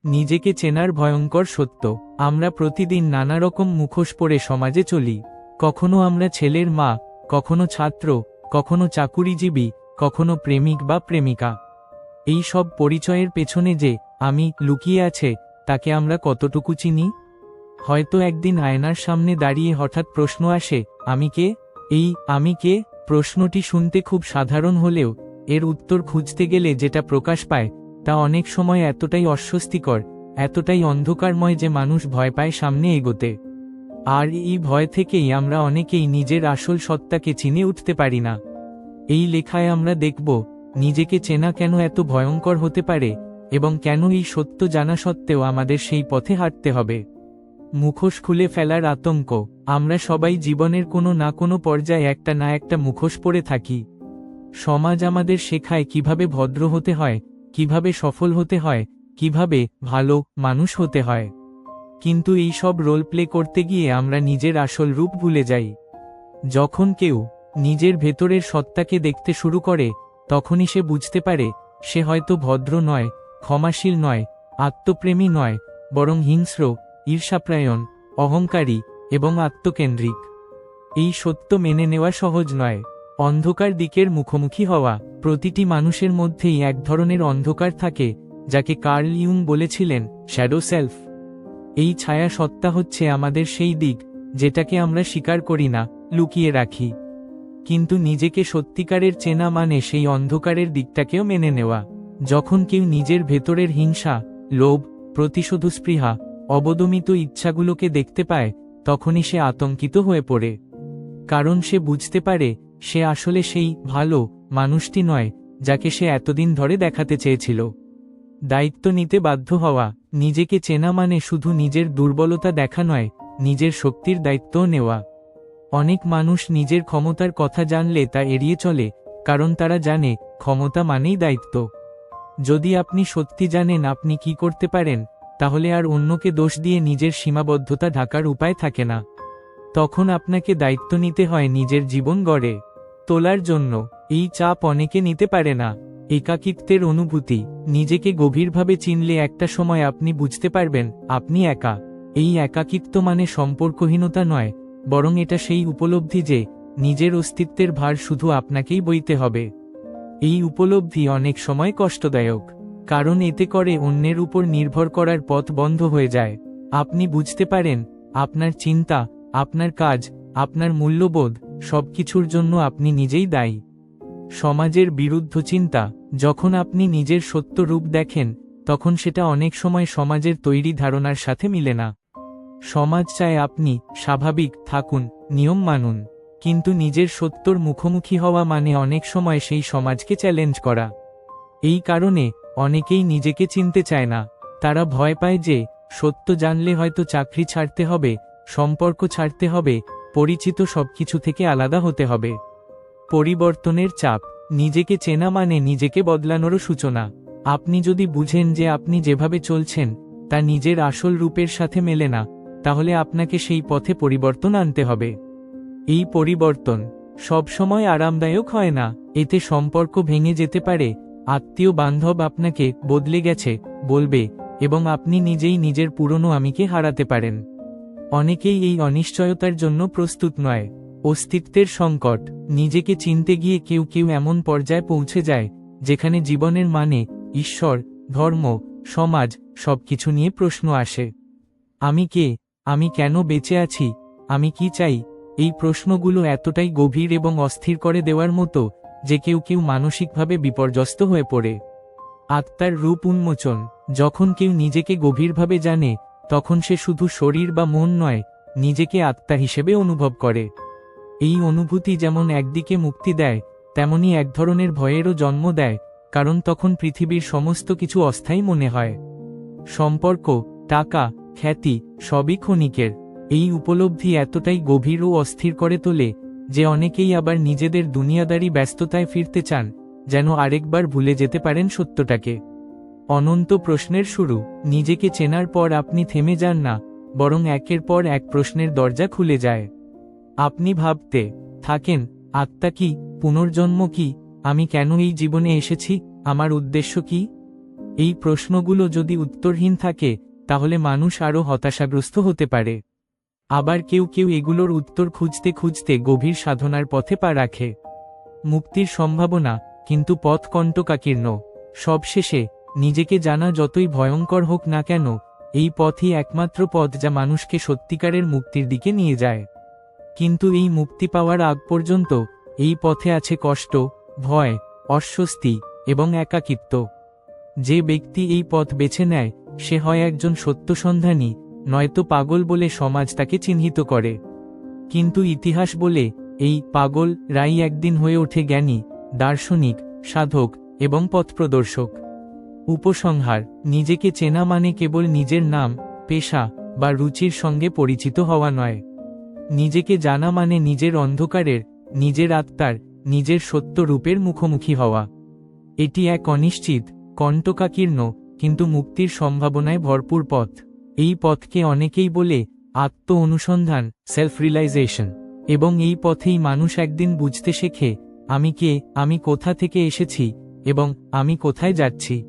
নিজেকে চেনার ভয়ঙ্কর সত্য। আমরা প্রতিদিন নানা রকম মুখোশ পরে সমাজে চলি। কখনো আমরা ছেলের মা, কখনো ছাত্র, কখনো চাকুরিজীবী, কখনো প্রেমিক বা প্রেমিকা। এই সব পরিচয়ের পেছনে যে আমি লুকিয়ে আছে, তাকে আমরা কতটুকু চিনি? হয়তো একদিন আয়নার সামনে দাঁড়িয়ে হঠাৎ প্রশ্ন আসে, আমি কে? এই আমি কে প্রশ্নটি শুনতে খুব সাধারণ হলেও এর উত্তর খুঁজতে গেলে যেটা প্রকাশ পায় তা অনেক সময় এতটাই অস্বস্তিকর, এতটাই অন্ধকারময় যে মানুষ ভয় পায় সামনে এগোতে। আর এই ভয় থেকেই আমরা অনেকেই নিজের আসল সত্তাকে চিনে উঠতে পারি না। এই লেখায় আমরা দেখব নিজেকে চেনা কেন এত ভয়ঙ্কর হতে পারে এবং কেন এই সত্য জানা সত্ত্বেও আমাদের সেই পথে হাঁটতে হবে। মুখোশ খুলে ফেলার আতঙ্ক। আমরা সবাই জীবনের কোনো না কোনো পর্যায়ে একটা না একটা মুখোশ পরে থাকি। সমাজ আমাদের শেখায় কিভাবে ভদ্র হতে হয়, কিভাবে সফল হতে হয়, কিভাবে ভালো মানুষ হতে হয়। কিন্তু এই সব রোল প্লে করতে গিয়ে আমরা নিজের আসল রূপ ভুলে যাই। যখন কেউ নিজের ভেতরের সত্তাকে দেখতে শুরু করে, তখনই সে বুঝতে পারে সে হয়তো ভদ্র নয়, ক্ষমাশীল নয়, আত্মপ্রেমী নয়, বরং হিংস্র, ঈর্ষাপ্রায়ণ, অহংকারী এবং আত্মকেন্দ্রিক। এই সত্য মেনে নেওয়া সহজ নয়। অন্ধকার দিকের মুখোমুখি হওয়া। প্রতিটি মানুষের মধ্যেই এক ধরনের অন্ধকার থাকে, যাকে কার্ল ইয়ুং বলেছিলেন শ্যাডো সেলফ। এই ছায়া সত্তা হচ্ছে আমাদের সেই দিক যেটাকে আমরা স্বীকার করি না, লুকিয়ে রাখি। কিন্তু নিজেকে সত্যিকারের চেনা মানে সেই অন্ধকারের দিকটাকেও মেনে নেওয়া। যখন কেউ নিজের ভেতরের হিংসা, লোভ, প্রতিশোধস্পৃহা, অবদমিত ইচ্ছাগুলোকে দেখতে পায়, তখনই সে আতঙ্কিত হয়ে পড়ে। কারণ সে বুঝতে পারে সে আসলে সেই ভালো মানুষটি নয় যাকে সে এতদিন ধরে দেখাতে চেয়েছিল। দায়িত্ব নিতে বাধ্য হওয়া। নিজেকে চেনা মানে শুধু নিজের দুর্বলতা দেখা নয়, নিজের শক্তির দায়িত্বও নেওয়া। অনেক মানুষ নিজের ক্ষমতার কথা জানলে তা এড়িয়ে চলে, কারণ তারা জানে ক্ষমতা মানেই দায়িত্ব। যদি আপনি সত্যি জানেন আপনি কি করতে পারেন, তাহলে আর অন্যকে দোষ দিয়ে নিজের সীমাবদ্ধতা ঢাকার উপায় থাকে না। তখন আপনাকে দায়িত্ব নিতে হয় নিজের জীবন গড়ে তোলার জন্য। এই চাপ অনেকে নিতে পারে না। একাকিত্বের অনুভূতি। নিজেকে গভীরভাবে চিনলে একটা সময় আপনি বুঝতে পারবেন আপনি একা। এই একাকিত্ব মানে সম্পর্কহীনতা নয়, বরং এটা সেই উপলব্ধি যে নিজের অস্তিত্বের ভার শুধু আপনাকেই বইতে হবে। এই উপলব্ধি অনেক সময় কষ্টদায়ক, কারণ এতে করে অন্যের উপর নির্ভর করার পথ বন্ধ হয়ে যায়। আপনি বুঝতে পারেন আপনার চিন্তা, আপনার কাজ, আপনার মূল্যবোধ সবকিছুর জন্য আপনি নিজেই দায়ী। সমাজের বিরুদ্ধ চিন্তা। যখন আপনি নিজের সত্য রূপ দেখেন, তখন সেটা অনেক সময় সমাজের তৈরি ধারণার সাথে মিলে না। সমাজ চায় আপনি স্বাভাবিক থাকুন, নিয়ম মানুন। কিন্তু নিজের সত্যর মুখোমুখি হওয়া মানে অনেক সময় সেই সমাজকে চ্যালেঞ্জ করা। এই কারণে অনেকেই নিজেকে চিনতে চায় না। তারা ভয় পায় যে সত্য জানলে হয়তো চাকরি ছাড়তে হবে, সম্পর্ক ছাড়তে হবে, পরিচিত সবকিছু থেকে আলাদা হতে হবে। পরিবর্তনের চাপ। নিজেকে চেনা মানে নিজেকে বদলানোরও সূচনা। আপনি যদি বুঝেন যে আপনি যেভাবে চলছেন তা নিজের আসল রূপের সাথে মেলে না, তাহলে আপনাকে সেই পথে পরিবর্তন আনতে হবে। এই পরিবর্তন সবসময় আরামদায়ক হয় না। এতে সম্পর্ক ভেঙে যেতে পারে, আত্মীয় বান্ধব আপনাকে বদলে গেছে বলবে, এবং আপনি নিজেই নিজের পুরনো আমিকে হারাতে পারেন। অনেকেই এই অনিশ্চয়তার জন্য প্রস্তুত নয়। অস্তিত্বের সংকট। নিজেকে চিনতে গিয়ে কেউ কেউ এমন পর্যায়ে পৌঁছে যায় যেখানে জীবনের মানে, ঈশ্বর, ধর্ম, সমাজ সবকিছু নিয়ে প্রশ্ন আসে। আমি কে? আমি কেন বেঁচে আছি? আমি কি চাই? এই প্রশ্নগুলো এতটাই গভীর এবং অস্থির করে দেওয়ার মতো যে কেউ কেউ মানসিকভাবে বিপর্যস্ত হয়ে পড়ে। আত্মার রূপ উন্মোচন। যখন কেউ নিজেকে গভীরভাবে জানে, তখন সে শুধু শরীর বা মন নয়, নিজেকে আত্মা হিসেবে অনুভব করে। এই অনুভূতি যেমন একদিকে মুক্তি দেয়, তেমনি এক ধরনের ভয়েরও জন্ম দেয়, কারণ তখন পৃথিবীর সমস্ত কিছু অস্থায়ী মনে হয়। সম্পর্ক, টাকা, খ্যাতি সবই ক্ষণিকের। এই উপলব্ধি এতটাই গভীর ও অস্থির করে তোলে যে অনেকেই আবার নিজেদের দুনিয়াদারি ব্যস্ততায় ফিরতে চান, যেন আরেকবার ভুলে যেতে পারেন সত্যটাকে। অনন্ত প্রশ্নের শুরু। নিজেকে চেনার পর আপনি থেমে যান না, বরং একের পর এক প্রশ্নের দরজা খুলে যায়। আপনি ভাবতে থাকেন, আত্মা কি? পুনর্জন্ম কি? আমি কেন এই জীবনে এসেছি? আমার উদ্দেশ্য কি? এই প্রশ্নগুলো যদি উত্তরহীন থাকে তাহলে মানুষ আরও হতাশাগ্রস্ত হতে পারে। আবার কেউ কেউ এগুলোর উত্তর খুঁজতে খুঁজতে গভীর সাধনার পথে পা রাখে। মুক্তির সম্ভাবনা, কিন্তু পথ কণ্টকাকীর্ণ। সবশেষে নিজেকে জানা যতই ভয়ঙ্কর হোক না কেন, এই পথই একমাত্র পথ যা মানুষকে সত্যিকারের মুক্তির দিকে নিয়ে যায়। কিন্তু এই মুক্তি পাওয়ার আগ পর্যন্ত এই পথে আছে কষ্ট, ভয়, অস্বস্তি এবং একাকিত্ব। যে ব্যক্তি এই পথ বেছে নেয় সে হয় একজন সত্যসন্ধানী, নয়তো পাগল বলে সমাজ তাকে চিহ্নিত করে। কিন্তু ইতিহাস বলে এই পাগল রাই একদিন হয়ে ওঠে জ্ঞানী, দার্শনিক, সাধক এবং পথপ্রদর্শক। উপসংহার: নিজেকে চেনা মানে কেবল নিজের নাম, পেশা বা রুচির সঙ্গে পরিচিত হওয়া নয়। নিজেকে জানা মানে নিজের অন্ধকারের, নিজের আত্মার, নিজের সত্য রূপের মুখোমুখি হওয়া। এটি এক অনিশ্চিত, কণ্টকাকীর্ণ কিন্তু মুক্তির সম্ভাবনায় ভরপুর পথ। এই পথকে অনেকেই বলে আত্ম অনুসন্ধান, সেলফ রিয়েলাইজেশন। এবং এই পথেই মানুষ একদিন বুঝতে শেখে, আমি কে, আমি কোথা থেকে এসেছি এবং আমি কোথায় যাচ্ছি।